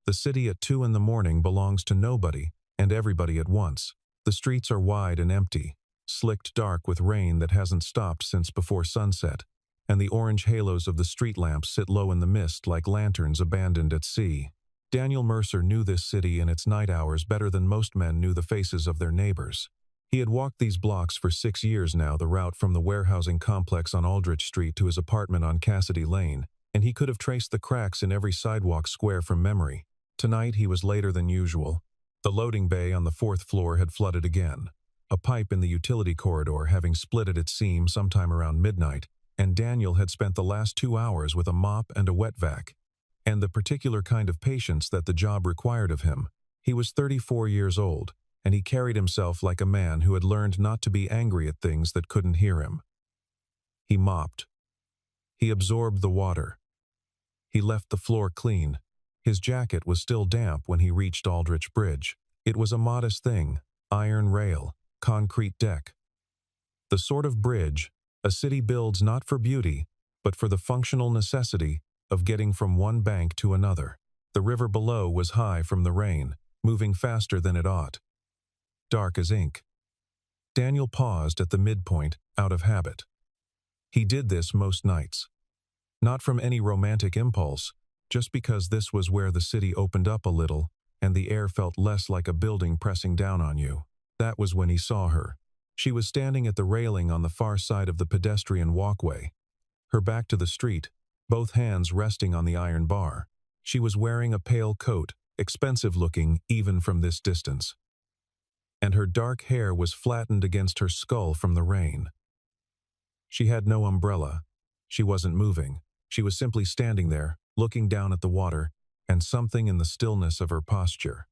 The city at 2 in the morning belongs to nobody and everybody at once. The streets are wide and empty, slicked dark with rain that hasn't stopped since before sunset, and the orange halos of the street lamps sit low in the mist like lanterns abandoned at sea. Daniel Mercer knew this city in its night hours better than most men knew the faces of their neighbors. He had walked these blocks for 6 years now, the route from the warehousing complex on Aldrich Street to his apartment on Cassidy Lane, and he could have traced the cracks in every sidewalk square from memory. Tonight he was later than usual. The loading bay on the 4th floor had flooded again, a pipe in the utility corridor having split at its seam sometime around midnight, and Daniel had spent the last 2 hours with a mop and a wet vac, and the particular kind of patience that the job required of him. He was 34 years old, and he carried himself like a man who had learned not to be angry at things that couldn't hear him. He mopped. He absorbed the water. He left the floor clean. His jacket was still damp when he reached Aldrich Bridge. It was a modest thing, iron rail, concrete deck. The sort of bridge a city builds not for beauty, but for the functional necessity of getting from one bank to another. The river below was high from the rain, moving faster than it ought. Dark as ink. Daniel paused at the midpoint, out of habit. He did this most nights. Not from any romantic impulse, just because this was where the city opened up a little, and the air felt less like a building pressing down on you. That was when he saw her. She was standing at the railing on the far side of the pedestrian walkway, her back to the street, both hands resting on the iron bar. She was wearing a pale coat, expensive-looking even from this distance, and her dark hair was flattened against her skull from the rain. She had no umbrella. She wasn't moving. She was simply standing there, looking down at the water, and something in the stillness of her posture.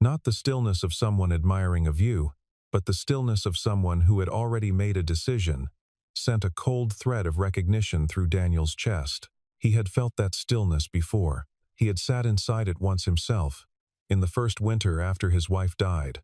Not the stillness of someone admiring a view, but the stillness of someone who had already made a decision, sent a cold thread of recognition through Daniel's chest. He had felt that stillness before. He had sat inside it once himself, in the first winter after his wife died.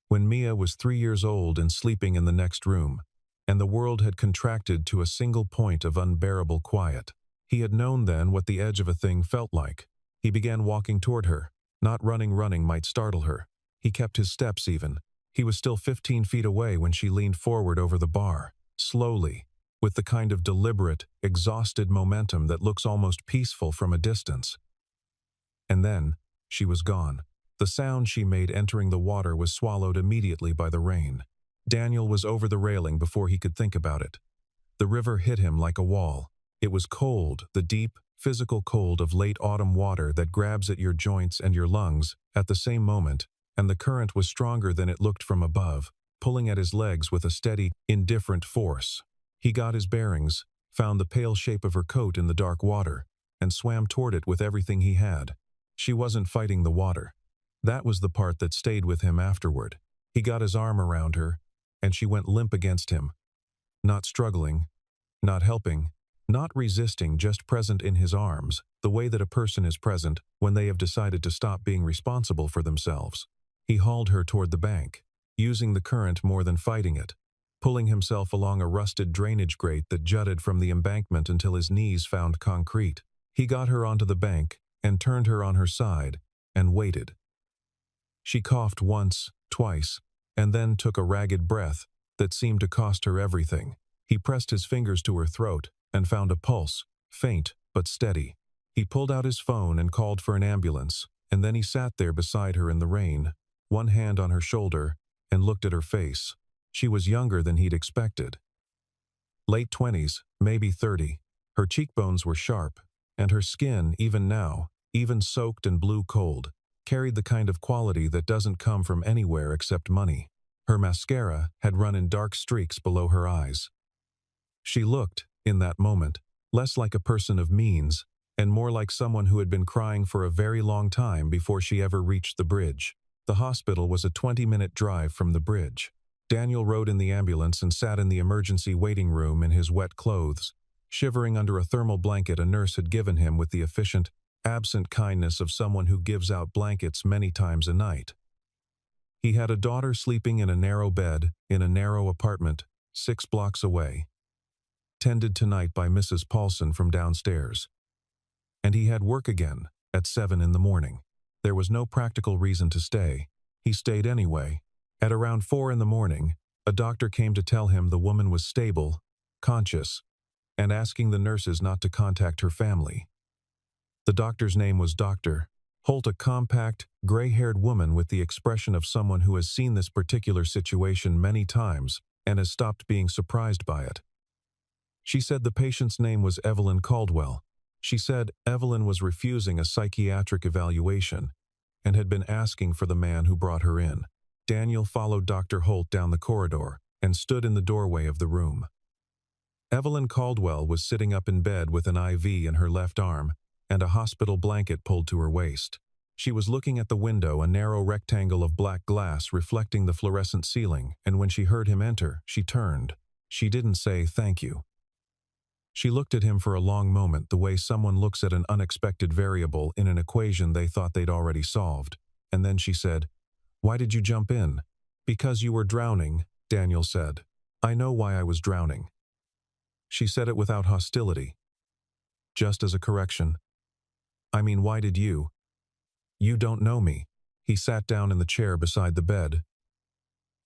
When Mia was 3 years old and sleeping in the next room, and the world had contracted to a single point of unbearable quiet. He had known then what the edge of a thing felt like. He began walking toward her. Not running might startle her. He kept his steps even. He was still 15 feet away when she leaned forward over the bar, slowly, with the kind of deliberate, exhausted momentum that looks almost peaceful from a distance. And then, she was gone. The sound she made entering the water was swallowed immediately by the rain. Daniel was over the railing before he could think about it. The river hit him like a wall. It was cold, the deep, physical cold of late autumn water that grabs at your joints and your lungs at the same moment, and the current was stronger than it looked from above, pulling at his legs with a steady, indifferent force. He got his bearings, found the pale shape of her coat in the dark water, and swam toward it with everything he had. She wasn't fighting the water. That was the part that stayed with him afterward. He got his arm around her, and she went limp against him. Not struggling, not helping, not resisting, just present in his arms, the way that a person is present when they have decided to stop being responsible for themselves. He hauled her toward the bank, using the current more than fighting it, pulling himself along a rusted drainage grate that jutted from the embankment until his knees found concrete. He got her onto the bank and turned her on her side and waited. She coughed once, twice, and then took a ragged breath that seemed to cost her everything. He pressed his fingers to her throat and found a pulse, faint but steady. He pulled out his phone and called for an ambulance, and then he sat there beside her in the rain, one hand on her shoulder, and looked at her face. She was younger than he'd expected. Late 20s, maybe 30. Her cheekbones were sharp, and her skin, even now, even soaked and blue cold, carried the kind of quality that doesn't come from anywhere except money. Her mascara had run in dark streaks below her eyes. She looked, in that moment, less like a person of means, and more like someone who had been crying for a very long time before she ever reached the bridge. The hospital was a 20-minute drive from the bridge. Daniel rode in the ambulance and sat in the emergency waiting room in his wet clothes, shivering under a thermal blanket a nurse had given him with the efficient, absent kindness of someone who gives out blankets many times a night. He had a daughter sleeping in a narrow bed, in a narrow apartment, 6 blocks away, tended tonight by Mrs. Paulson from downstairs. And he had work again, at 7 in the morning. There was no practical reason to stay. He stayed anyway. At around 4 in the morning, a doctor came to tell him the woman was stable, conscious, and asking the nurses not to contact her family. The doctor's name was Dr. Holt, a compact, gray-haired woman with the expression of someone who has seen this particular situation many times and has stopped being surprised by it. She said the patient's name was Evelyn Caldwell. She said Evelyn was refusing a psychiatric evaluation and had been asking for the man who brought her in. Daniel followed Dr. Holt down the corridor and stood in the doorway of the room. Evelyn Caldwell was sitting up in bed with an IV in her left arm and a hospital blanket pulled to her waist. She was looking at the window, a narrow rectangle of black glass reflecting the fluorescent ceiling, and when she heard him enter, she turned. She didn't say thank you. She looked at him for a long moment, the way someone looks at an unexpected variable in an equation they thought they'd already solved, and then she said, "Why did you jump in?" "Because you were drowning," Daniel said. "I know why I was drowning." She said it without hostility. Just as a correction. "I mean, why did you?" "You don't know me." He sat down in the chair beside the bed.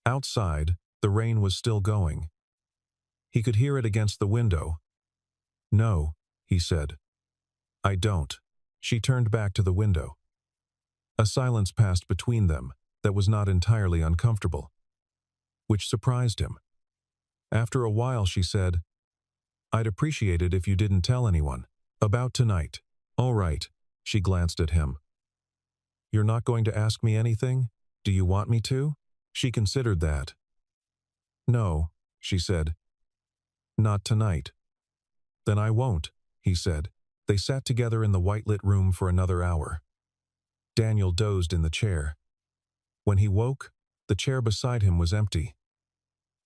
Outside, the rain was still going. He could hear it against the window. "No," he said. "I don't." She turned back to the window. A silence passed between them that was not entirely uncomfortable, which surprised him. After a while she said, "I'd appreciate it if you didn't tell anyone about tonight." "All right." She glanced at him. "You're not going to ask me anything? Do you want me to?" She considered that. "No," she said. "Not tonight." "Then I won't," he said. They sat together in the white-lit room for another hour. Daniel dozed in the chair. When he woke, the chair beside him was empty.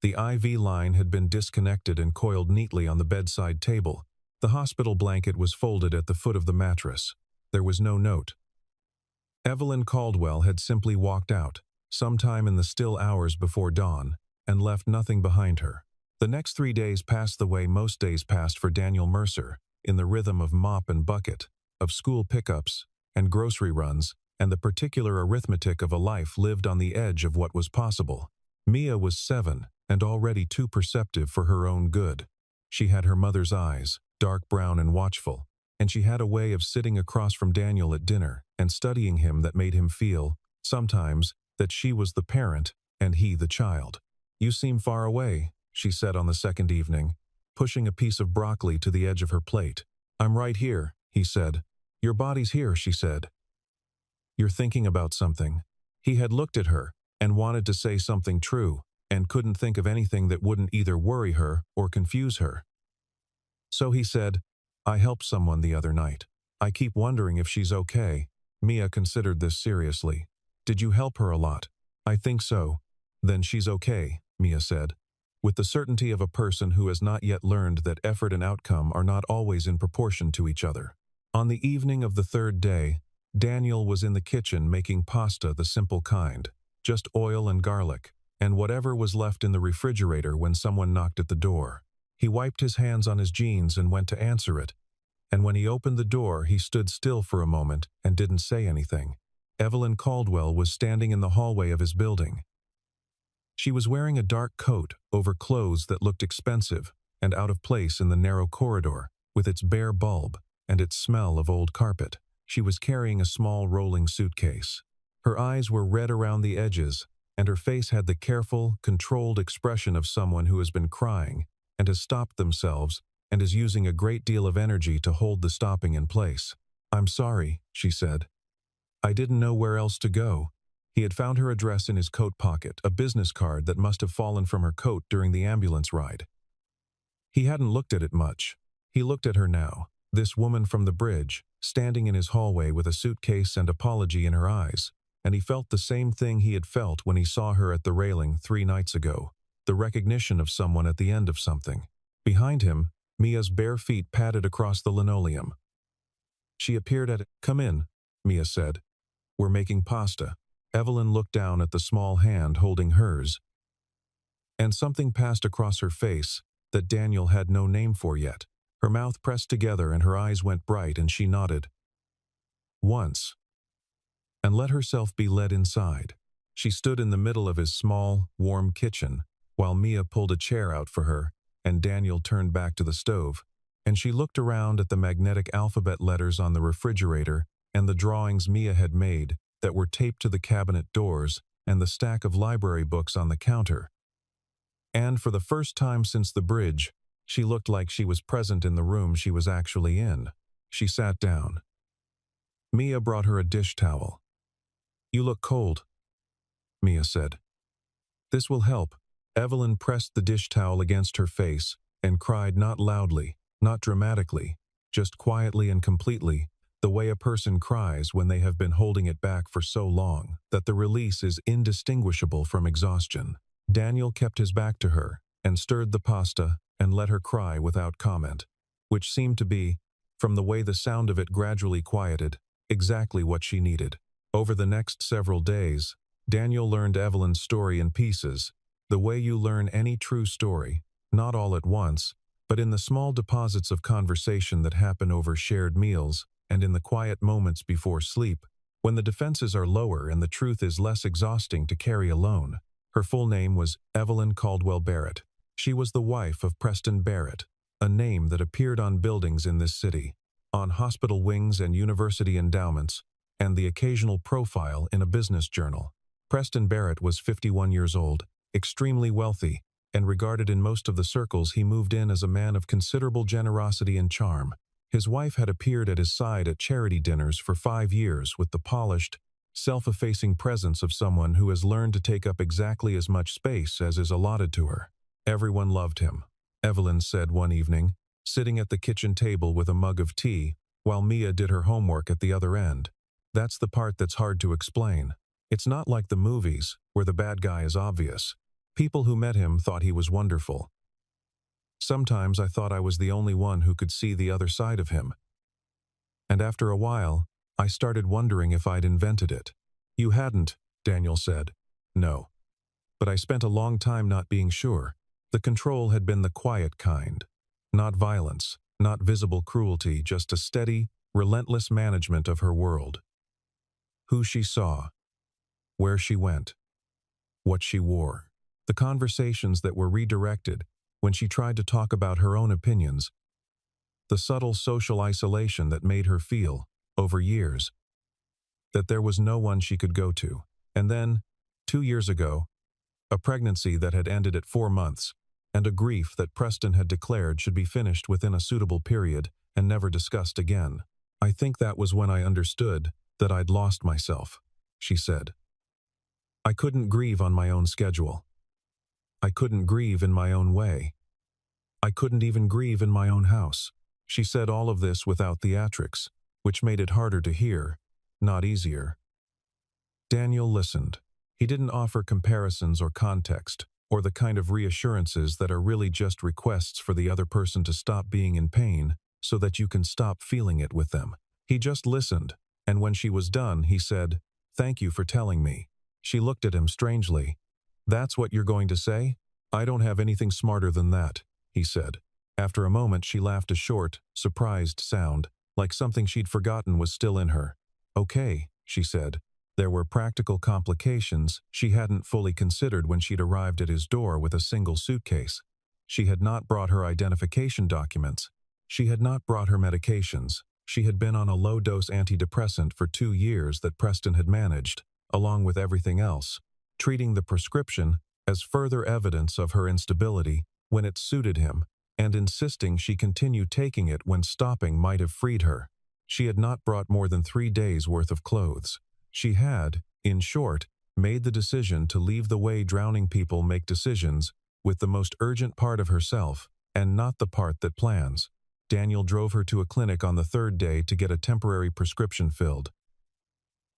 The IV line had been disconnected and coiled neatly on the bedside table. The hospital blanket was folded at the foot of the mattress. There was no note. Evelyn Caldwell had simply walked out, sometime in the still hours before dawn, and left nothing behind her. The next 3 days passed the way most days passed for Daniel Mercer, in the rhythm of mop and bucket, of school pickups, and grocery runs, and the particular arithmetic of a life lived on the edge of what was possible. Mia was 7, and already too perceptive for her own good. She had her mother's eyes, dark brown and watchful, and she had a way of sitting across from Daniel at dinner and studying him that made him feel, sometimes, that she was the parent and he the child. "You seem far away," she said on the second evening, pushing a piece of broccoli to the edge of her plate. "I'm right here," he said. "Your body's here," she said. "You're thinking about something." He had looked at her and wanted to say something true, and couldn't think of anything that wouldn't either worry her or confuse her. So he said, "I helped someone the other night. I keep wondering if she's okay." Mia considered this seriously. "Did you help her a lot?" "I think so." "Then she's okay," Mia said, with the certainty of a person who has not yet learned that effort and outcome are not always in proportion to each other. On the evening of the third day, Daniel was in the kitchen making pasta, the simple kind, just oil and garlic, and whatever was left in the refrigerator when someone knocked at the door. He wiped his hands on his jeans and went to answer it, and when he opened the door he stood still for a moment and didn't say anything. Evelyn Caldwell was standing in the hallway of his building. She was wearing a dark coat over clothes that looked expensive and out of place in the narrow corridor, with its bare bulb and its smell of old carpet. She was carrying a small rolling suitcase. Her eyes were red around the edges, and her face had the careful, controlled expression of someone who has been crying and has stopped themselves and is using a great deal of energy to hold the stopping in place. "I'm sorry," she said. "I didn't know where else to go." He had found her address in his coat pocket, a business card that must have fallen from her coat during the ambulance ride. He hadn't looked at it much. He looked at her now, this woman from the bridge, standing in his hallway with a suitcase and apology in her eyes, and he felt the same thing he had felt when he saw her at the railing 3 nights ago, the recognition of someone at the end of something. Behind him, Mia's bare feet padded across the linoleum. She appeared at it. "Come in," Mia said. "We're making pasta." Evelyn looked down at the small hand holding hers, and something passed across her face that Daniel had no name for yet. Her mouth pressed together and her eyes went bright and she nodded. once, and let herself be led inside. She stood in the middle of his small, warm kitchen, while Mia pulled a chair out for her, and Daniel turned back to the stove, and she looked around at the magnetic alphabet letters on the refrigerator and the drawings Mia had made that were taped to the cabinet doors and the stack of library books on the counter. And for the first time since the bridge, she looked like she was present in the room she was actually in. She sat down. Mia brought her a dish towel. "You look cold," Mia said. "This will help." Evelyn pressed the dish towel against her face and cried, not loudly, not dramatically, just quietly and completely, the way a person cries when they have been holding it back for so long that the release is indistinguishable from exhaustion. Daniel kept his back to her and stirred the pasta and let her cry without comment, which seemed to be, from the way the sound of it gradually quieted, exactly what she needed. Over the next several days, Daniel learned Evelyn's story in pieces, the way you learn any true story, not all at once, but in the small deposits of conversation that happen over shared meals and in the quiet moments before sleep, when the defenses are lower and the truth is less exhausting to carry alone. Her full name was Evelyn Caldwell Barrett. She was the wife of Preston Barrett, a name that appeared on buildings in this city, on hospital wings and university endowments, and the occasional profile in a business journal. Preston Barrett was 51 years old, extremely wealthy, and regarded in most of the circles he moved in as a man of considerable generosity and charm. His wife had appeared at his side at charity dinners for 5 years with the polished, self-effacing presence of someone who has learned to take up exactly as much space as is allotted to her. Everyone loved him, Evelyn said one evening, sitting at the kitchen table with a mug of tea, while Mia did her homework at the other end. That's the part that's hard to explain. It's not like the movies, where the bad guy is obvious. People who met him thought he was wonderful. Sometimes I thought I was the only one who could see the other side of him. And after a while, I started wondering if I'd invented it. "You hadn't," Daniel said. "No. But I spent a long time not being sure. The control had been the quiet kind. Not violence, not visible cruelty, just a steady, relentless management of her world. Who she saw, where she went, what she wore. The conversations that were redirected when she tried to talk about her own opinions. The subtle social isolation that made her feel, over years, that there was no one she could go to. And then, 2 years ago, a pregnancy that had ended at 4 months, and a grief that Preston had declared should be finished within a suitable period and never discussed again. "I think that was when I understood that I'd lost myself," she said. "I couldn't grieve on my own schedule. I couldn't grieve in my own way. I couldn't even grieve in my own house." She said all of this without theatrics, which made it harder to hear, not easier. Daniel listened. He didn't offer comparisons or context, or the kind of reassurances that are really just requests for the other person to stop being in pain so that you can stop feeling it with them. He just listened, and when she was done, he said, "Thank you for telling me." She looked at him strangely. "That's what you're going to say? I don't have anything smarter than that," he said. After a moment, she laughed a short, surprised sound, like something she'd forgotten was still in her. "Okay," she said. There were practical complications she hadn't fully considered when she'd arrived at his door with a single suitcase. She had not brought her identification documents. She had not brought her medications. She had been on a low-dose antidepressant for 2 years that Preston had managed, along with everything else, treating the prescription as further evidence of her instability when it suited him, and insisting she continue taking it when stopping might have freed her. She had not brought more than 3 days' worth of clothes. She had, in short, made the decision to leave the way drowning people make decisions with the most urgent part of herself, and not the part that plans. Daniel drove her to a clinic on the 3rd day to get a temporary prescription filled.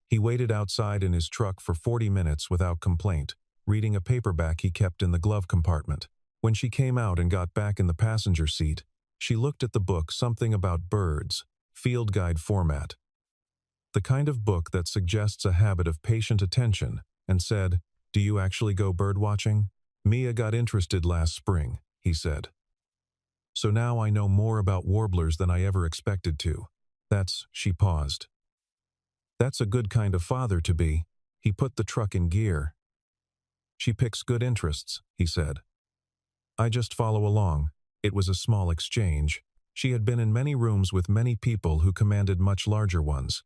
He waited outside in his truck for 40 minutes without complaint, reading a paperback he kept in the glove compartment. When she came out and got back in the passenger seat, she looked at the book Something About Birds, field guide format. The kind of book that suggests a habit of patient attention, and said, "Do you actually go bird watching?" "Mia got interested last spring," he said. "So now I know more about warblers than I ever expected to." She paused. That's a good kind of father to be. He put the truck in gear. She picks good interests, he said. I just follow along. It was a small exchange. She had been in many rooms with many people who commanded much larger ones,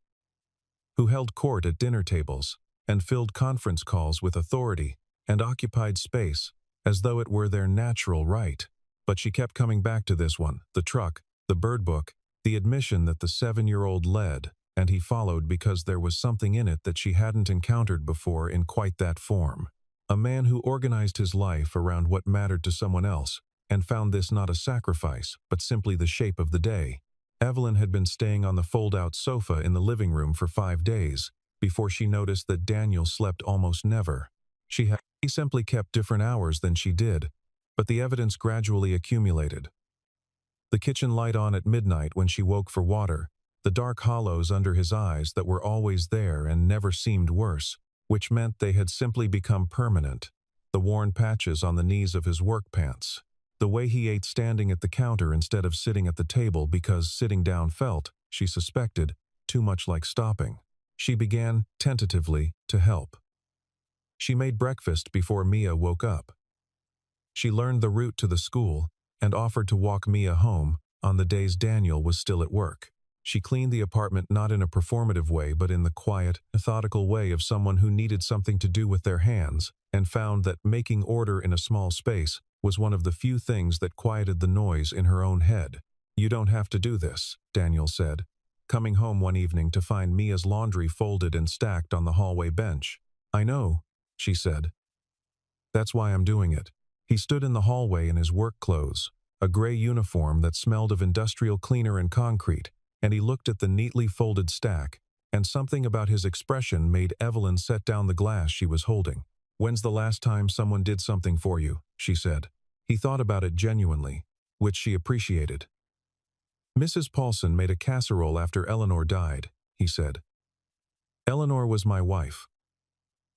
who held court at dinner tables, and filled conference calls with authority, and occupied space, as though it were their natural right. But she kept coming back to this one, the truck, the bird book, the admission that the 7-year-old led, and he followed because there was something in it that she hadn't encountered before in quite that form. A man who organized his life around what mattered to someone else, and found this not a sacrifice, but simply the shape of the day. Evelyn had been staying on the fold-out sofa in the living room for 5 days, before she noticed that Daniel slept almost never. He simply kept different hours than she did, but the evidence gradually accumulated. The kitchen light on at midnight when she woke for water, the dark hollows under his eyes that were always there and never seemed worse, which meant they had simply become permanent, the worn patches on the knees of his work pants, the way he ate standing at the counter instead of sitting at the table because sitting down felt, she suspected, too much like stopping. She began, tentatively, to help. She made breakfast before Mia woke up. She learned the route to the school and offered to walk Mia home on the days Daniel was still at work. She cleaned the apartment not in a performative way but in the quiet, methodical way of someone who needed something to do with their hands, and found that making order in a small space was one of the few things that quieted the noise in her own head. You don't have to do this, Daniel said, coming home one evening to find Mia's laundry folded and stacked on the hallway bench. I know, she said. That's why I'm doing it. He stood in the hallway in his work clothes, a gray uniform that smelled of industrial cleaner and concrete, and he looked at the neatly folded stack, and something about his expression made Evelyn set down the glass she was holding. When's the last time someone did something for you? She said. He thought about it genuinely, which she appreciated. Mrs. Paulson made a casserole after Eleanor died, he said. Eleanor was my wife.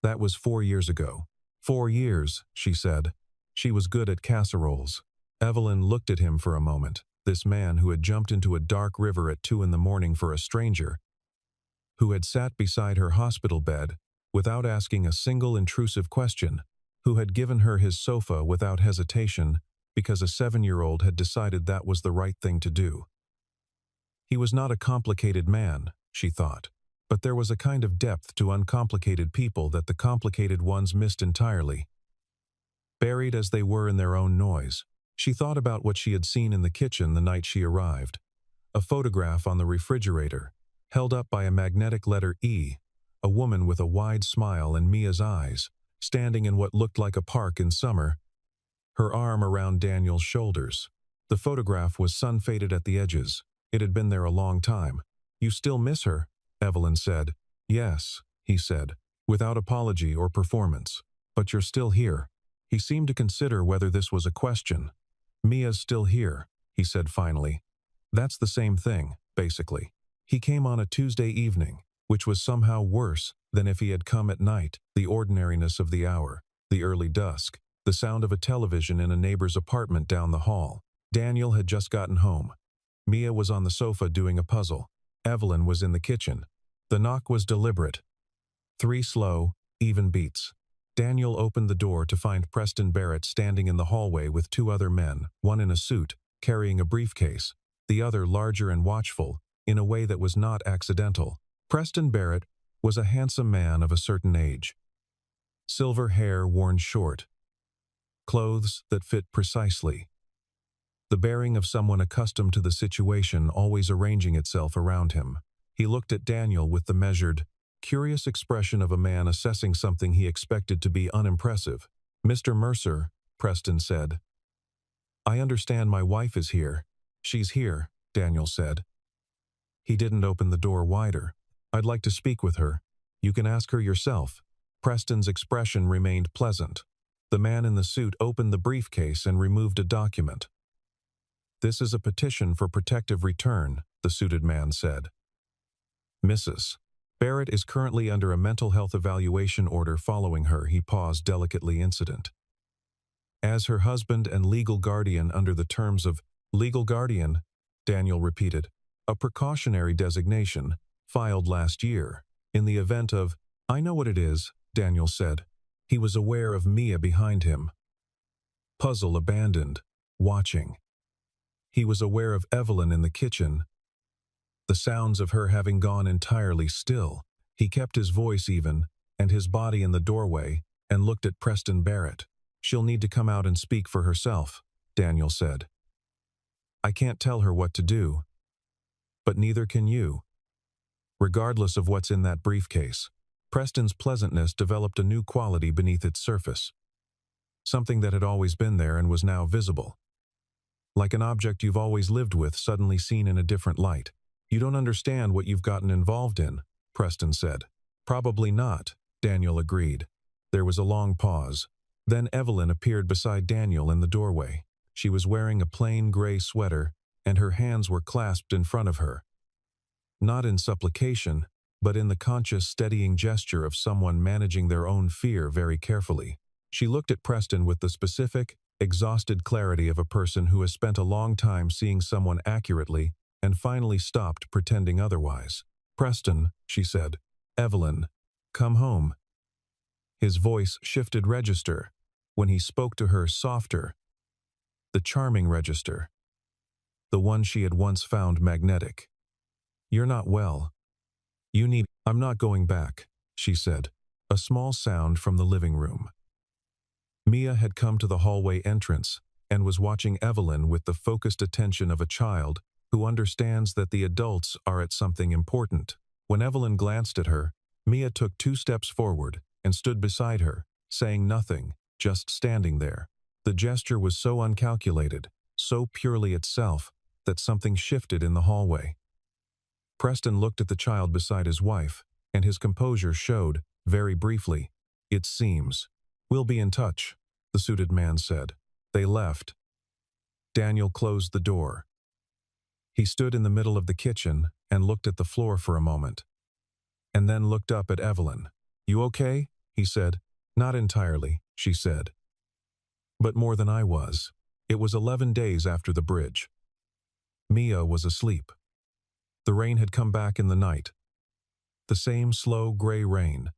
That was 4 years ago. 4 years, she said. She was good at casseroles. Evelyn looked at him for a moment, this man who had jumped into a dark river at 2 a.m. for a stranger, who had sat beside her hospital bed without asking a single intrusive question, who had given her his sofa without hesitation because a 7-year-old had decided that was the right thing to do. He was not a complicated man, she thought, but there was a kind of depth to uncomplicated people that the complicated ones missed entirely. Buried as they were in their own noise, she thought about what she had seen in the kitchen the night she arrived. A photograph on the refrigerator, held up by a magnetic letter E, a woman with a wide smile in Mia's eyes, standing in what looked like a park in summer, her arm around Daniel's shoulders. The photograph was sun-faded at the edges. It had been there a long time. You still miss her? Evelyn said. Yes, he said, without apology or performance. But you're still here. He seemed to consider whether this was a question. Mia's still here, he said finally. That's the same thing, basically. He came on a Tuesday evening, which was somehow worse than if he had come at night, the ordinariness of the hour, the early dusk, the sound of a television in a neighbor's apartment down the hall. Daniel had just gotten home. Mia was on the sofa doing a puzzle. Evelyn was in the kitchen. The knock was deliberate. 3 slow, even beats. Daniel opened the door to find Preston Barrett standing in the hallway with 2 other men, one in a suit, carrying a briefcase, the other larger and watchful, in a way that was not accidental. Preston Barrett was a handsome man of a certain age. Silver hair worn short. Clothes that fit precisely. The bearing of someone accustomed to the situation always arranging itself around him. He looked at Daniel with the measured, curious expression of a man assessing something he expected to be unimpressive. Mr. Mercer, Preston said. I understand my wife is here. She's here, Daniel said. He didn't open the door wider. I'd like to speak with her. You can ask her yourself. Preston's expression remained pleasant. The man in the suit opened the briefcase and removed a document. This is a petition for protective return, the suited man said. Mrs. Barrett is currently under a mental health evaluation order following her, he paused, delicately incident. As her husband and legal guardian under the terms of legal guardian, Daniel repeated, a precautionary designation, filed last year. In the event of, "I know what it is," Daniel said. He was aware of Mia behind him. Puzzle abandoned, watching. He was aware of Evelyn in the kitchen, the sounds of her having gone entirely still. He kept his voice even, and his body in the doorway, and looked at Preston Barrett. "She'll need to come out and speak for herself," Daniel said. "I can't tell her what to do. But neither can you." Regardless of what's in that briefcase, Preston's pleasantness developed a new quality beneath its surface. Something that had always been there and was now visible. Like an object you've always lived with suddenly seen in a different light. "You don't understand what you've gotten involved in," Preston said. "Probably not," Daniel agreed. There was a long pause. Then Evelyn appeared beside Daniel in the doorway. She was wearing a plain gray sweater, and her hands were clasped in front of her. Not in supplication, but in the conscious, steadying gesture of someone managing their own fear very carefully. She looked at Preston with the specific, exhausted clarity of a person who has spent a long time seeing someone accurately and finally stopped pretending otherwise. "Preston," she said. "Evelyn, come home." His voice shifted register when he spoke to her softer. The charming register. The one she had once found magnetic. "You're not well. You need—" "I'm not going back," she said. A small sound from the living room. Mia had come to the hallway entrance and was watching Evelyn with the focused attention of a child who understands that the adults are at something important. When Evelyn glanced at her, Mia took 2 steps forward and stood beside her, saying nothing, just standing there. The gesture was so uncalculated, so purely itself, that something shifted in the hallway. Preston looked at the child beside his wife, and his composure showed, very briefly. "It seems. We'll be in touch," the suited man said. They left. Daniel closed the door. He stood in the middle of the kitchen and looked at the floor for a moment, and then looked up at Evelyn. "You okay?" he said. "Not entirely," she said. "But more than I was." It was 11 days after the bridge. Mia was asleep. The rain had come back in the night. The same slow gray rain.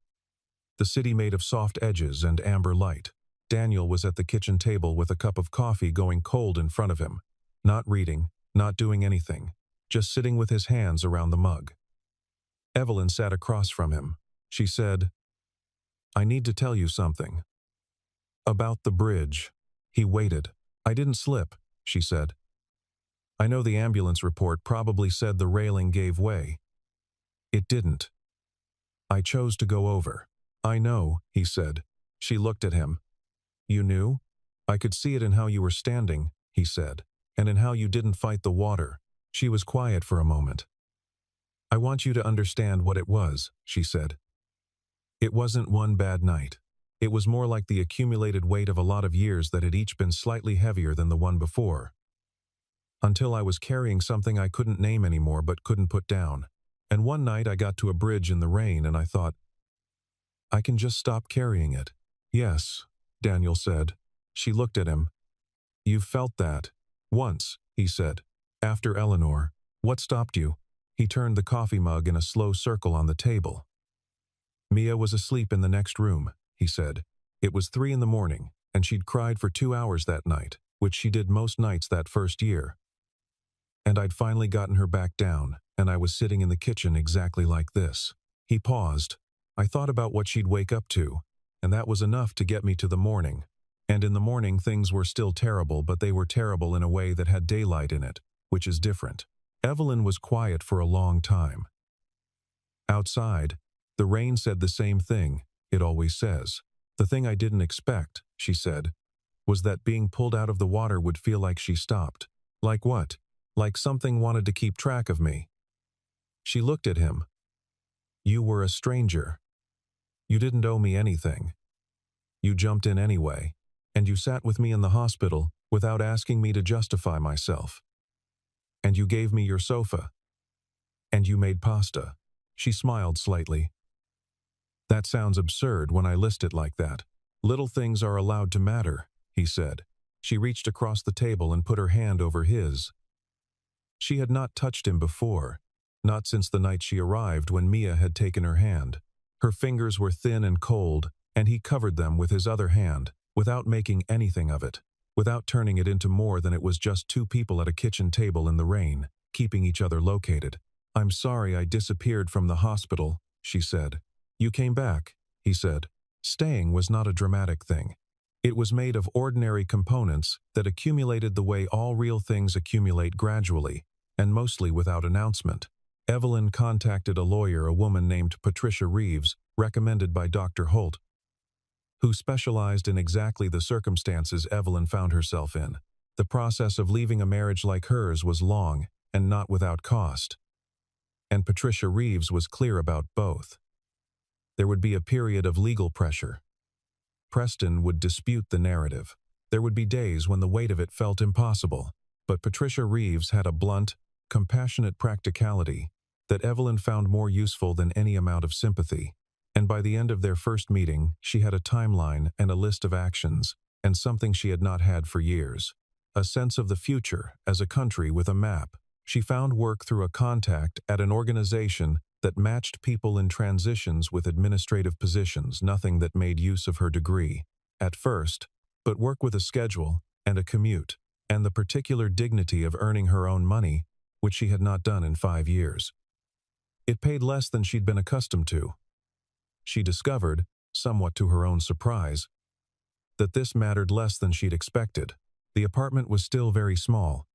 The city made of soft edges and amber light. Daniel was at the kitchen table with a cup of coffee going cold in front of him. Not reading, not doing anything, just sitting with his hands around the mug. Evelyn sat across from him. She said, "I need to tell you something." "About the bridge." He waited. "I didn't slip," she said. "I know the ambulance report probably said the railing gave way. It didn't. I chose to go over." "I know," he said. She looked at him. "You knew? I could see it in how you were standing," he said, "and in how you didn't fight the water." She was quiet for a moment. "I want you to understand what it was," she said. "It wasn't one bad night. It was more like the accumulated weight of a lot of years that had each been slightly heavier than the one before. Until I was carrying something I couldn't name anymore but couldn't put down. And one night I got to a bridge in the rain and I thought, I can just stop carrying it." "Yes," Daniel said. She looked at him. "You've felt that." "Once," he said. "After Eleanor." "What stopped you?" He turned the coffee mug in a slow circle on the table. "Mia was asleep in the next room," he said. "It was 3 in the morning, and she'd cried for 2 hours that night, which she did most nights that first year. And I'd finally gotten her back down, and I was sitting in the kitchen exactly like this." He paused. "I thought about what she'd wake up to, and that was enough to get me to the morning. And in the morning things were still terrible, but they were terrible in a way that had daylight in it, which is different." Evelyn was quiet for a long time. Outside, the rain said the same thing it always says. "The thing I didn't expect," she said, "was that being pulled out of the water would feel like she stopped." "Like what?" "Like something wanted to keep track of me." She looked at him. "You were a stranger. You didn't owe me anything. You jumped in anyway, and you sat with me in the hospital without asking me to justify myself. And you gave me your sofa. And you made pasta." She smiled slightly. "That sounds absurd when I list it like that." "Little things are allowed to matter," he said. She reached across the table and put her hand over his. She had not touched him before, not since the night she arrived when Mia had taken her hand. Her fingers were thin and cold, and he covered them with his other hand, without making anything of it, without turning it into more than it was just two people at a kitchen table in the rain, keeping each other located. "I'm sorry I disappeared from the hospital," she said. "You came back," he said. Staying was not a dramatic thing. It was made of ordinary components that accumulated the way all real things accumulate gradually, and mostly without announcement. Evelyn contacted a lawyer, a woman named Patricia Reeves, recommended by Dr. Holt, who specialized in exactly the circumstances Evelyn found herself in. The process of leaving a marriage like hers was long and not without cost. And Patricia Reeves was clear about both. There would be a period of legal pressure. Preston would dispute the narrative. There would be days when the weight of it felt impossible. But Patricia Reeves had a blunt, compassionate practicality that Evelyn found more useful than any amount of sympathy. And by the end of their first meeting, she had a timeline and a list of actions, and something she had not had for years: a sense of the future as a country with a map. She found work through a contact at an organization that matched people in transitions with administrative positions, nothing that made use of her degree at first, but work with a schedule and a commute, and the particular dignity of earning her own money, which she had not done in 5 years. It paid less than she'd been accustomed to. She discovered, somewhat to her own surprise, that this mattered less than she'd expected. The apartment was still very small.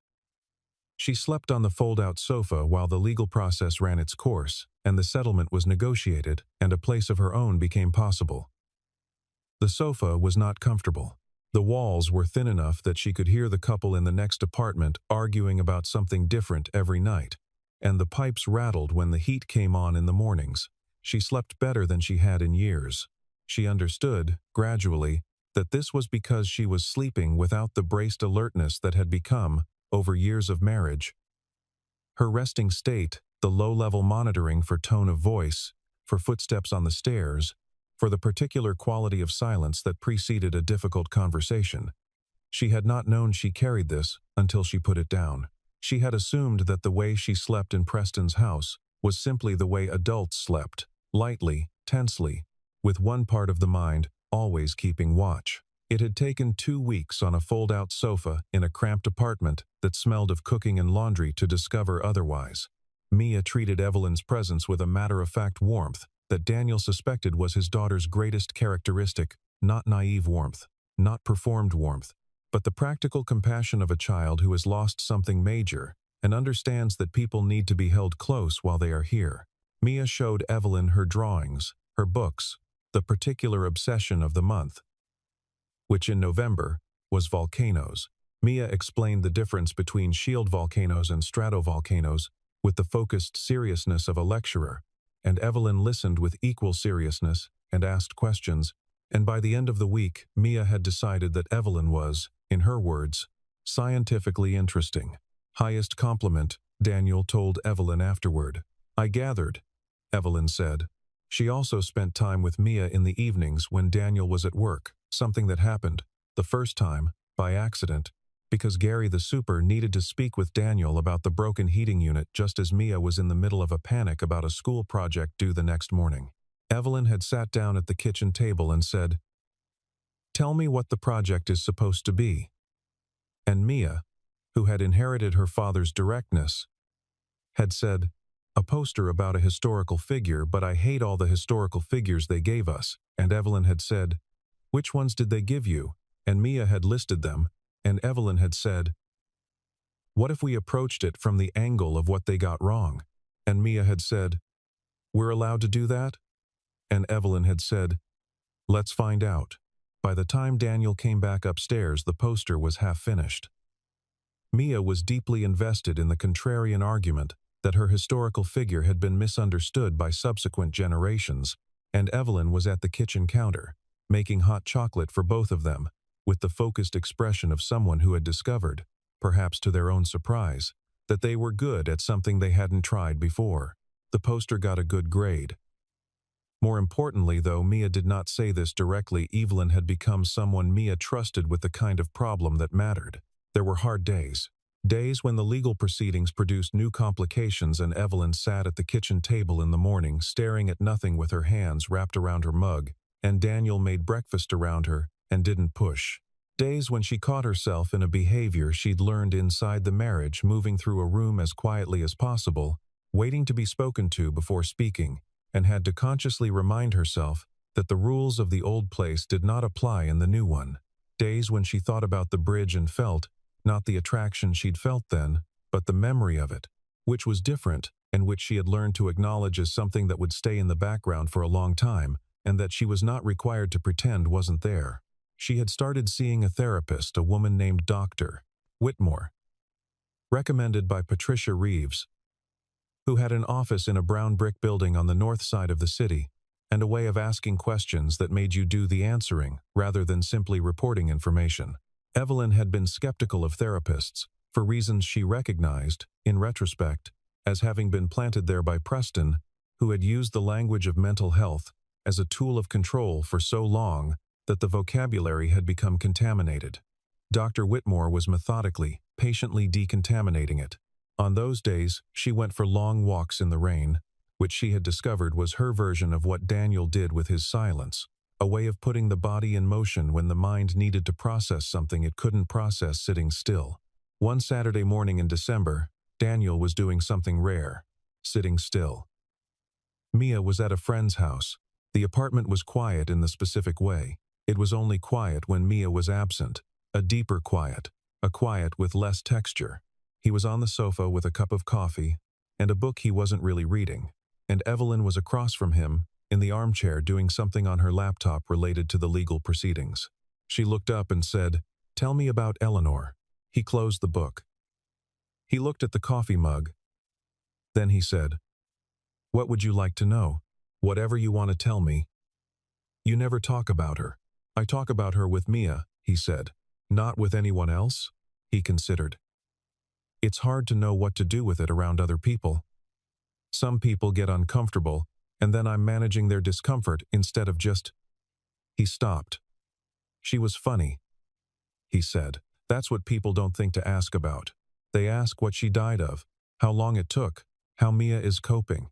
She slept on the fold-out sofa while the legal process ran its course, and the settlement was negotiated, and a place of her own became possible. The sofa was not comfortable. The walls were thin enough that she could hear the couple in the next apartment arguing about something different every night, and the pipes rattled when the heat came on in the mornings. She slept better than she had in years. She understood, gradually, that this was because she was sleeping without the braced alertness that had become, over years of marriage, her resting state, the low-level monitoring for tone of voice, for footsteps on the stairs, for the particular quality of silence that preceded a difficult conversation. She had not known she carried this until she put it down. She had assumed that the way she slept in Preston's house was simply the way adults slept, lightly, tensely, with one part of the mind always keeping watch. It had taken 2 weeks on a fold-out sofa in a cramped apartment that smelled of cooking and laundry to discover otherwise. Mia treated Evelyn's presence with a matter-of-fact warmth that Daniel suspected was his daughter's greatest characteristic, not naive warmth, not performed warmth, but the practical compassion of a child who has lost something major and understands that people need to be held close while they are here. Mia showed Evelyn her drawings, her books, the particular obsession of the month, which in November was volcanoes. Mia explained the difference between shield volcanoes and stratovolcanoes with the focused seriousness of a lecturer, and Evelyn listened with equal seriousness and asked questions, and by the end of the week, Mia had decided that Evelyn was, in her words, scientifically interesting. Highest compliment, Daniel told Evelyn afterward. "I gathered," Evelyn said. She also spent time with Mia in the evenings when Daniel was at work, something that happened, the first time, by accident, because Gary the super needed to speak with Daniel about the broken heating unit just as Mia was in the middle of a panic about a school project due the next morning. Evelyn had sat down at the kitchen table and said, "Tell me what the project is supposed to be." And Mia, who had inherited her father's directness, had said, "A poster about a historical figure, but I hate all the historical figures they gave us." And Evelyn had said, "Which ones did they give you?" And Mia had listed them, and Evelyn had said, "What if we approached it from the angle of what they got wrong?" And Mia had said, "We're allowed to do that?" And Evelyn had said, "Let's find out." By the time Daniel came back upstairs, the poster was half finished. Mia was deeply invested in the contrarian argument that her historical figure had been misunderstood by subsequent generations, and Evelyn was at the kitchen counter, making hot chocolate for both of them, with the focused expression of someone who had discovered, perhaps to their own surprise, that they were good at something they hadn't tried before. The poster got a good grade. More importantly, though Mia did not say this directly, Evelyn had become someone Mia trusted with the kind of problem that mattered. There were hard days. Days when the legal proceedings produced new complications and Evelyn sat at the kitchen table in the morning staring at nothing with her hands wrapped around her mug, and Daniel made breakfast around her and didn't push. Days when she caught herself in a behavior she'd learned inside the marriage, moving through a room as quietly as possible, waiting to be spoken to before speaking, and had to consciously remind herself that the rules of the old place did not apply in the new one. Days when she thought about the bridge and felt, not the attraction she'd felt then, but the memory of it, which was different and which she had learned to acknowledge as something that would stay in the background for a long time, and that she was not required to pretend wasn't there. She had started seeing a therapist, a woman named Dr. Whitmore, recommended by Patricia Reeves, who had an office in a brown brick building on the north side of the city, and a way of asking questions that made you do the answering rather than simply reporting information. Evelyn had been skeptical of therapists, for reasons she recognized, in retrospect, as having been planted there by Preston, who had used the language of mental health as a tool of control for so long that the vocabulary had become contaminated. Dr. Whitmore was methodically, patiently decontaminating it. On those days, she went for long walks in the rain, which she had discovered was her version of what Daniel did with his silence, a way of putting the body in motion when the mind needed to process something it couldn't process sitting still. One Saturday morning in December, Daniel was doing something rare, sitting still. Mia was at a friend's house. The apartment was quiet in the specific way. It was only quiet when Mia was absent, a deeper quiet, a quiet with less texture. He was on the sofa with a cup of coffee and a book he wasn't really reading, and Evelyn was across from him, in the armchair doing something on her laptop related to the legal proceedings. She looked up and said, "Tell me about Eleanor." He closed the book. He looked at the coffee mug. Then he said, "What would you like to know? Whatever you want to tell me." "You never talk about her." "I talk about her with Mia," he said. "Not with anyone else?" He considered. "It's hard to know what to do with it around other people. Some people get uncomfortable, and then I'm managing their discomfort instead of just—" He stopped. "She was funny," he said. "That's what people don't think to ask about. They ask what she died of, how long it took, how Mia is coping.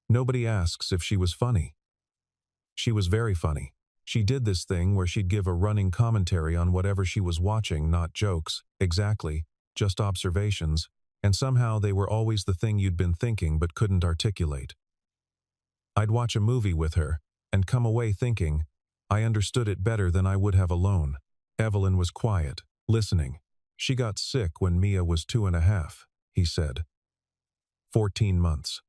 Nobody asks if she was funny. She was very funny. She did this thing where she'd give a running commentary on whatever she was watching, not jokes, exactly, just observations, and somehow they were always the thing you'd been thinking but couldn't articulate. I'd watch a movie with her, and come away thinking, I understood it better than I would have alone." Evelyn was quiet, listening. "She got sick when Mia was 2.5, he said. 14 months.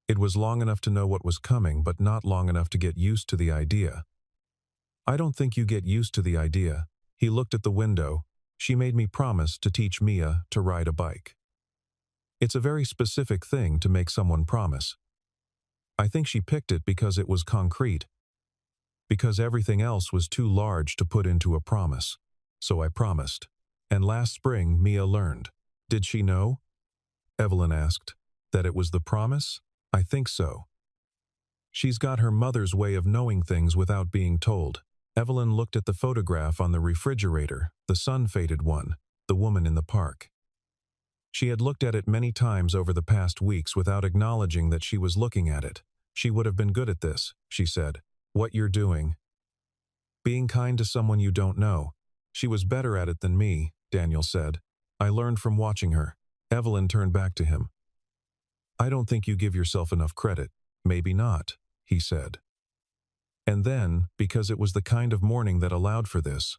It was long enough to know what was coming, but not long enough to get used to the idea. I don't think you get used to the idea." He looked at the window. "She made me promise to teach Mia to ride a bike. It's a very specific thing to make someone promise. I think she picked it because it was concrete, because everything else was too large to put into a promise. So I promised. And last spring, Mia learned." "Did she know?" Evelyn asked. "That it was the promise? I think so. She's got her mother's way of knowing things without being told." Evelyn looked at the photograph on the refrigerator, the sun-faded one, the woman in the park. She had looked at it many times over the past weeks without acknowledging that she was looking at it. "She would have been good at this," she said. "What you're doing. Being kind to someone you don't know. She was better at it than me," Daniel said. "I learned from watching her." Evelyn turned back to him. "I don't think you give yourself enough credit." "Maybe not," he said. "And then, because it was the kind of morning that allowed for this,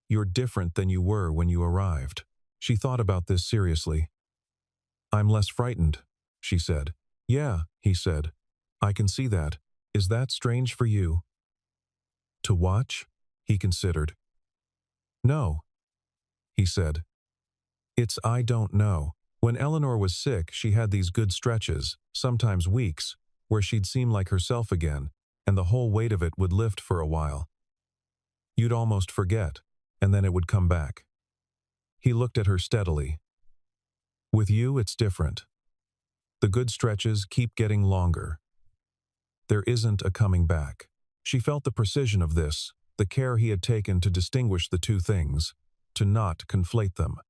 you're different than you were when you arrived." She thought about this seriously. "I'm less frightened," she said. "Yeah," he said. "I can see that. Is that strange for you?" "To watch?" he considered. "No," he said. I don't know. When Eleanor was sick, she had these good stretches, sometimes weeks, where she'd seem like herself again, and the whole weight of it would lift for a while. You'd almost forget, and then it would come back." He looked at her steadily. "With you, it's different. The good stretches keep getting longer. There isn't a coming back." She felt the precision of this, the care he had taken to distinguish the two things, to not conflate them.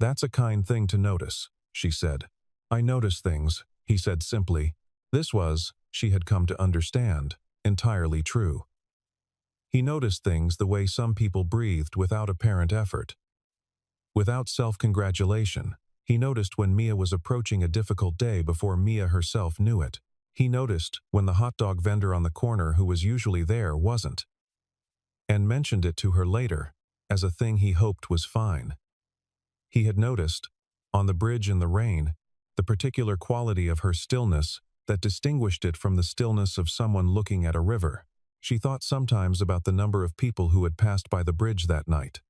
"That's a kind thing to notice," she said. "I notice things," he said simply. This was, she had come to understand, entirely true. He noticed things the way some people breathed without apparent effort. Without self-congratulation, he noticed when Mia was approaching a difficult day before Mia herself knew it. He noticed when the hot dog vendor on the corner who was usually there wasn't, and mentioned it to her later, as a thing he hoped was fine. He had noticed, on the bridge in the rain, the particular quality of her stillness that distinguished it from the stillness of someone looking at a river. She thought sometimes about the number of people who had passed by the bridge that night.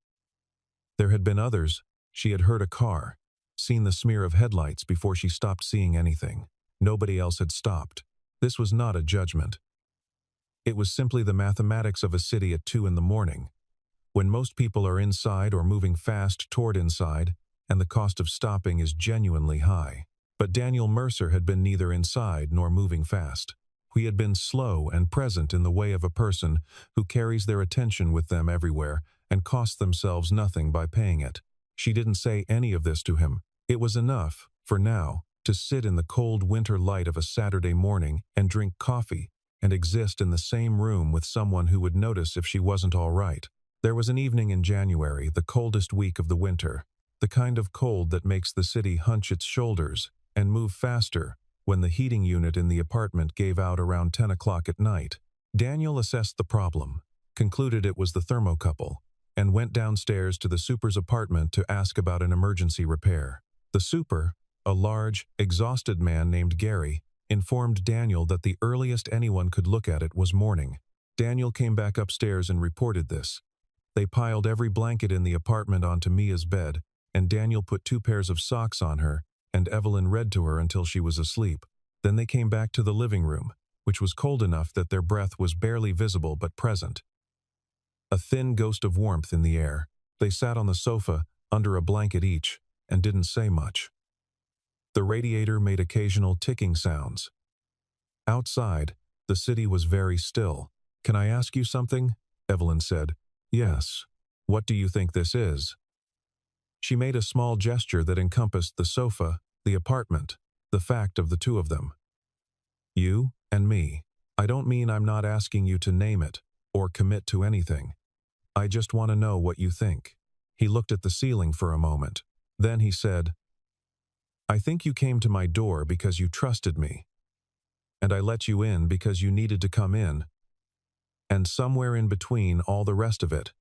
There had been others. She had heard a car, seen the smear of headlights before she stopped seeing anything. Nobody else had stopped. This was not a judgment. It was simply the mathematics of a city at 2 in the morning, when most people are inside or moving fast toward inside, and the cost of stopping is genuinely high. But Daniel Mercer had been neither inside nor moving fast. He had been slow and present in the way of a person who carries their attention with them everywhere and costs themselves nothing by paying it. She didn't say any of this to him. It was enough, for now, to sit in the cold winter light of a Saturday morning and drink coffee and exist in the same room with someone who would notice if she wasn't all right. There was an evening in January, the coldest week of the winter, the kind of cold that makes the city hunch its shoulders and move faster when the heating unit in the apartment gave out around 10 o'clock at night. Daniel assessed the problem, concluded it was the thermocouple, and went downstairs to the super's apartment to ask about an emergency repair. The super, a large, exhausted man named Gary, informed Daniel that the earliest anyone could look at it was morning. Daniel came back upstairs and reported this. They piled every blanket in the apartment onto Mia's bed, and Daniel put 2 pairs of socks on her, and Evelyn read to her until she was asleep. Then they came back to the living room, which was cold enough that their breath was barely visible but present. A thin ghost of warmth in the air. They sat on the sofa, under a blanket each, and didn't say much. The radiator made occasional ticking sounds. Outside, the city was very still. "Can I ask you something?" Evelyn said. "Yes. What do you think this is?" She made a small gesture that encompassed the sofa, the apartment, the fact of the 2 of them. "You and me. I don't mean I'm not asking you to name it or commit to anything. I just want to know what you think." He looked at the ceiling for a moment. Then he said, "I think you came to my door because you trusted me. And I let you in because you needed to come in. And somewhere in between all the rest of it."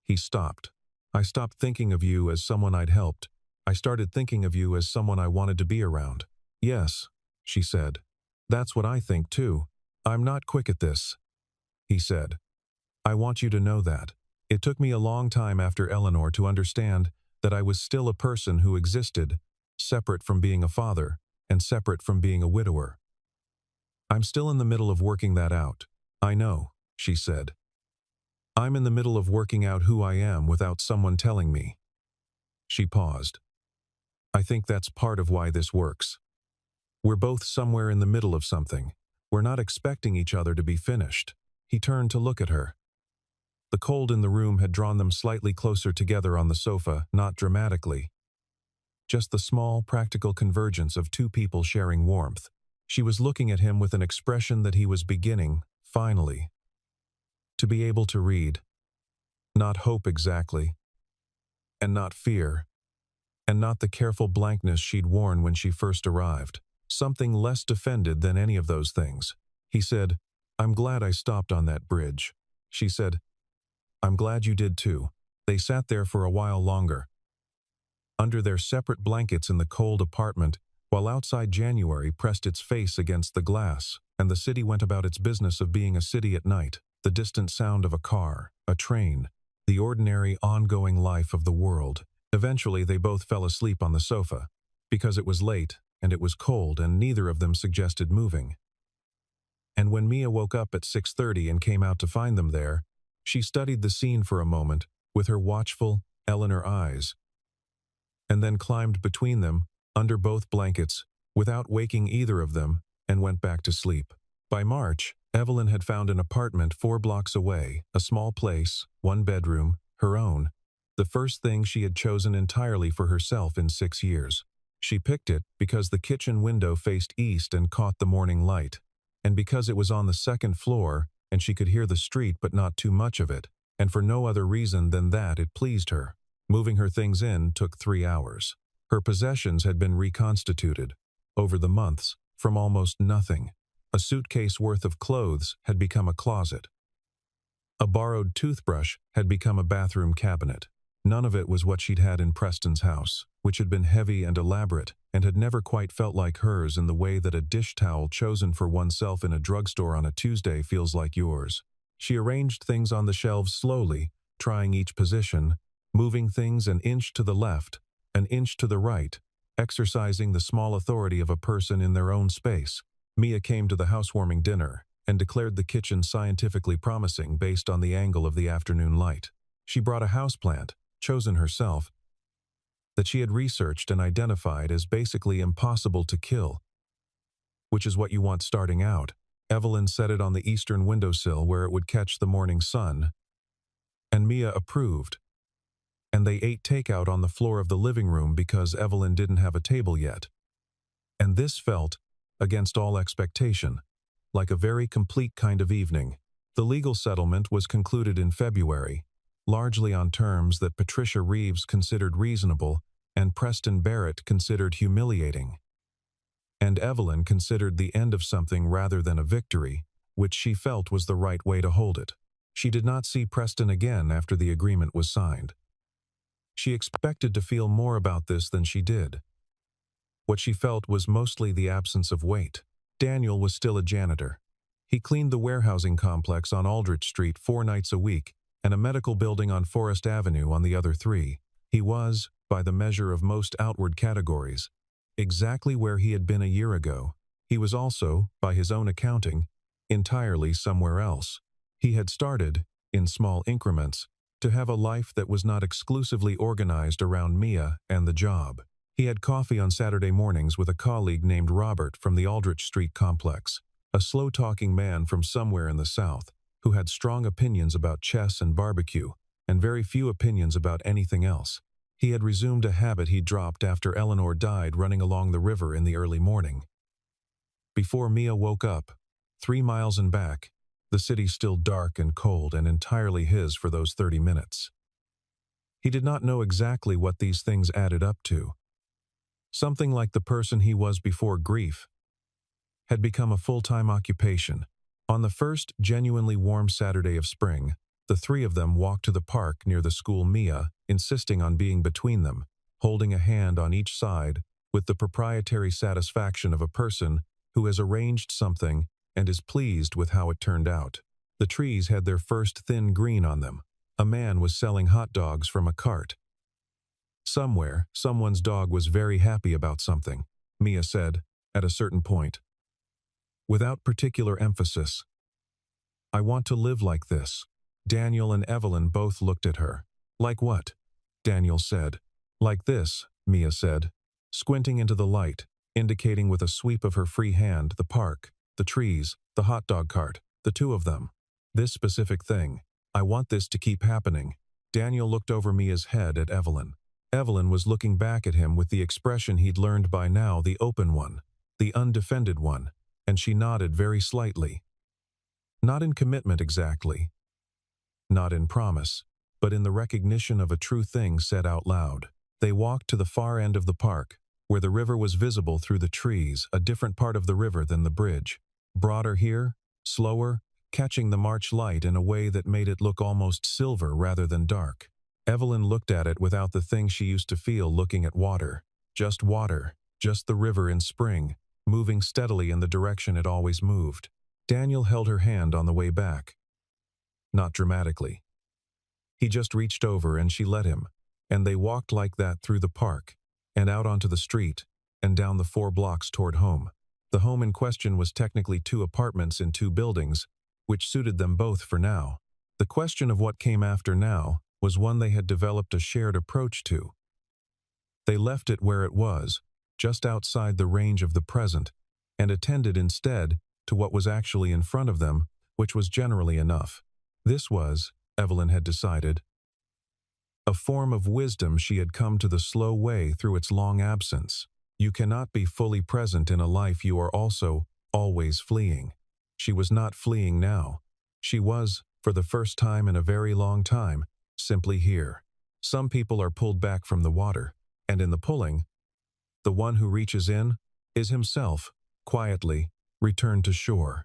He stopped. "I stopped thinking of you as someone I'd helped. I started thinking of you as someone I wanted to be around." "Yes," she said. "That's what I think too. I'm not quick at this," he said. "I want you to know that. It took me a long time after Eleanor to understand that I was still a person who existed, separate from being a father, and separate from being a widower. I'm still in the middle of working that out." "I know," she said. "I'm in the middle of working out who I am without someone telling me." She paused. "I think that's part of why this works. We're both somewhere in the middle of something. We're not expecting each other to be finished." He turned to look at her. The cold in the room had drawn them slightly closer together on the sofa, not dramatically. Just the small, practical convergence of 2 people sharing warmth. She was looking at him with an expression that he was beginning, finally, to be able to read. Not hope exactly, and not fear, and not the careful blankness she'd worn when she first arrived. Something less defended than any of those things. He said, "I'm glad I stopped on that bridge." She said, "I'm glad you did too." They sat there for a while longer, under their separate blankets in the cold apartment, while outside January pressed its face against the glass, and the city went about its business of being a city at night. The distant sound of a car, a train, the ordinary ongoing life of the world. Eventually they both fell asleep on the sofa, because it was late and it was cold and neither of them suggested moving. And when Mia woke up at 6:30 and came out to find them there, she studied the scene for a moment with her watchful, Eleanor eyes, and then climbed between them, under both blankets, without waking either of them, and went back to sleep. By March, Evelyn had found an apartment 4 blocks away, a small place, 1 bedroom, her own. the first thing she had chosen entirely for herself in 6 years. She picked it because the kitchen window faced east and caught the morning light, and because it was on the second floor and she could hear the street but not too much of it, and for no other reason than that it pleased her. Moving her things in took 3 hours. Her possessions had been reconstituted, over the months, from almost nothing. A suitcase worth of clothes had become a closet. A borrowed toothbrush had become a bathroom cabinet. None of it was what she'd had in Preston's house, which had been heavy and elaborate, and had never quite felt like hers in the way that a dish towel chosen for oneself in a drugstore on a Tuesday feels like yours. She arranged things on the shelves slowly, trying each position, moving things an inch to the left, an inch to the right, exercising the small authority of a person in their own space. Mia came to the housewarming dinner and declared the kitchen scientifically promising based on the angle of the afternoon light. She brought a houseplant, chosen herself, that she had researched and identified as basically impossible to kill, which is what you want starting out. Evelyn set it on the eastern windowsill where it would catch the morning sun, and Mia approved. And they ate takeout on the floor of the living room because Evelyn didn't have a table yet. And this felt, against all expectation, like a very complete kind of evening. The legal settlement was concluded in February, largely on terms that Patricia Reeves considered reasonable and Preston Barrett considered humiliating. And Evelyn considered the end of something rather than a victory, which she felt was the right way to hold it. She did not see Preston again after the agreement was signed. She expected to feel more about this than she did. What she felt was mostly the absence of weight. Daniel was still a janitor. He cleaned the warehousing complex on Aldrich Street 4 nights a week and a medical building on Forest Avenue on the other 3. He was, by the measure of most outward categories, exactly where he had been a year ago. He was also, by his own accounting, entirely somewhere else. He had started, in small increments, to have a life that was not exclusively organized around Mia and the job. He had coffee on Saturday mornings with a colleague named Robert from the Aldrich Street complex, a slow-talking man from somewhere in the South, who had strong opinions about chess and barbecue, and very few opinions about anything else. He had resumed a habit he dropped after Eleanor died running along the river in the early morning. Before Mia woke up, 3 miles and back, the city still dark and cold and entirely his for those 30 minutes. He did not know exactly what these things added up to. Something like the person he was before grief had become a full-time occupation. On the first genuinely warm Saturday of spring, the 3 of them walked to the park near the school, Mia insisting on being between them, holding a hand on each side with the proprietary satisfaction of a person who has arranged something and is pleased with how it turned out. The trees had their first thin green on them. A man was selling hot dogs from a cart. Somewhere, someone's dog was very happy about something, Mia said, at a certain point. Without particular emphasis. I want to live like this. Daniel and Evelyn both looked at her. Like what? Daniel said. Like this, Mia said, squinting into the light, indicating with a sweep of her free hand the park, the trees, the hot dog cart, the 2 of them. This specific thing. I want this to keep happening. Daniel looked over Mia's head at Evelyn. Evelyn was looking back at him with the expression he'd learned by now, the open one, the undefended one, and she nodded very slightly. Not in commitment exactly. Not in promise, but in the recognition of a true thing said out loud. They walked to the far end of the park, where the river was visible through the trees, a different part of the river than the bridge. Broader here, slower, catching the March light in a way that made it look almost silver rather than dark. Evelyn looked at it without the thing she used to feel looking at water, just the river in spring, moving steadily in the direction it always moved. Daniel held her hand on the way back. Not dramatically. He just reached over and she let him, and they walked like that through the park, and out onto the street, and down the 4 blocks toward home. The home in question was technically 2 apartments in 2 buildings, which suited them both for now. The question of what came after now was one they had developed a shared approach to. They left it where it was, just outside the range of the present, and attended instead to what was actually in front of them, which was generally enough. This was, Evelyn had decided, a form of wisdom she had come to the slow way through its long absence. You cannot be fully present in a life you are also always fleeing. She was not fleeing now. She was, for the first time in a very long time, simply here. Some people are pulled back from the water, and in the pulling, the one who reaches in is himself, quietly, returned to shore.